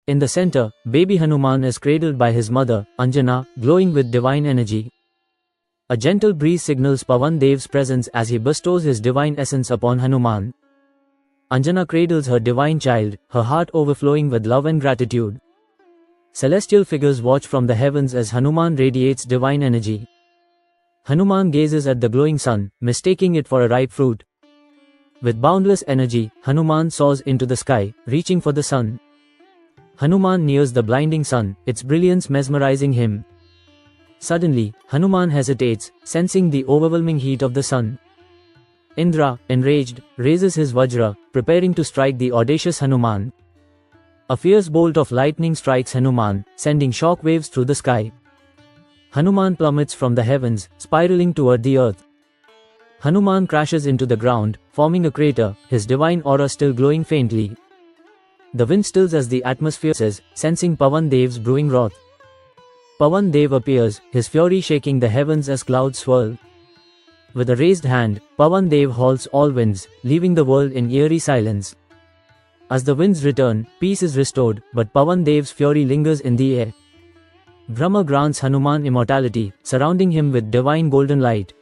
In the center, baby Hanuman is cradled by his mother, Anjana, glowing with divine energy. A gentle breeze signals Pawan Dev's presence as he bestows his divine essence upon Hanuman. Anjana cradles her divine child, her heart overflowing with love and gratitude. Celestial figures watch from the heavens as Hanuman radiates divine energy. Hanuman gazes at the glowing sun, mistaking it for a ripe fruit. With boundless energy, Hanuman soars into the sky, reaching for the sun. Hanuman nears the blinding sun, its brilliance mesmerizing him. Suddenly, Hanuman hesitates, sensing the overwhelming heat of the sun. Indra, enraged, raises his Vajra, preparing to strike the audacious Hanuman. A fierce bolt of lightning strikes Hanuman, sending shock waves through the sky. Hanuman plummets from the heavens, spiraling toward the earth. Hanuman crashes into the ground, forming a crater, his divine aura still glowing faintly. The wind stills as the atmosphere says, sensing Pawan Dev's brewing wrath. Pawan Dev appears, his fury shaking the heavens as clouds swirl. With a raised hand, Pawan Dev halts all winds, leaving the world in eerie silence. As the winds return, peace is restored, but Pawan Dev's fury lingers in the air. Brahma grants Hanuman immortality, surrounding him with divine golden light.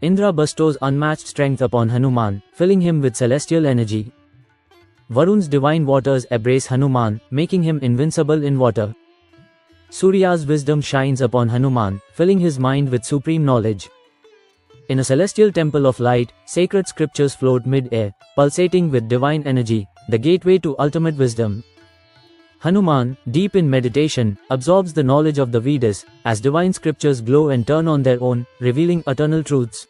Indra bestows unmatched strength upon Hanuman, filling him with celestial energy. Varun's divine waters embrace Hanuman, making him invincible in water. Surya's wisdom shines upon Hanuman, filling his mind with supreme knowledge. In a celestial temple of light, sacred scriptures float mid-air, pulsating with divine energy, the gateway to ultimate wisdom. Hanuman, deep in meditation, absorbs the knowledge of the Vedas, as divine scriptures glow and turn on their own, revealing eternal truths.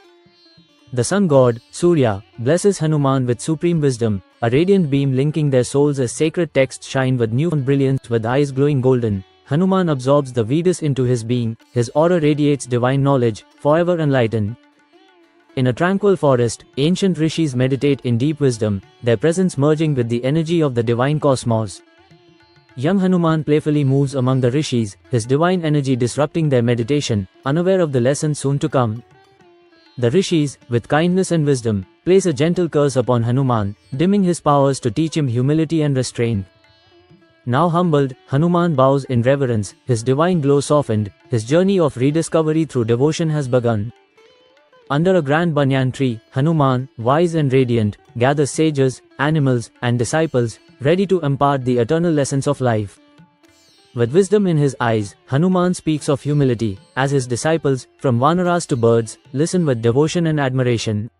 The sun god, Surya, blesses Hanuman with supreme wisdom, a radiant beam linking their souls as sacred texts shine with newfound brilliance. With eyes glowing golden, Hanuman absorbs the Vedas into his being, his aura radiates divine knowledge, forever enlightened. In a tranquil forest, ancient rishis meditate in deep wisdom, their presence merging with the energy of the divine cosmos. Young Hanuman playfully moves among the rishis, his divine energy disrupting their meditation, unaware of the lesson soon to come. The rishis, with kindness and wisdom, place a gentle curse upon Hanuman, dimming his powers to teach him humility and restraint. Now humbled, Hanuman bows in reverence, his divine glow softened, his journey of rediscovery through devotion has begun. Under a grand banyan tree, Hanuman, wise and radiant, gathers sages, animals, and disciples, ready to impart the eternal lessons of life. With wisdom in his eyes, Hanuman speaks of humility, as his disciples, from vanaras to birds, listen with devotion and admiration.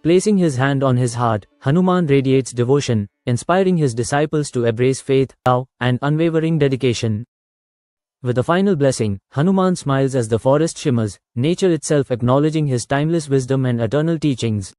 Placing his hand on his heart, Hanuman radiates devotion, inspiring his disciples to embrace faith, love, and unwavering dedication. With a final blessing, Hanuman smiles as the forest shimmers, nature itself acknowledging his timeless wisdom and eternal teachings.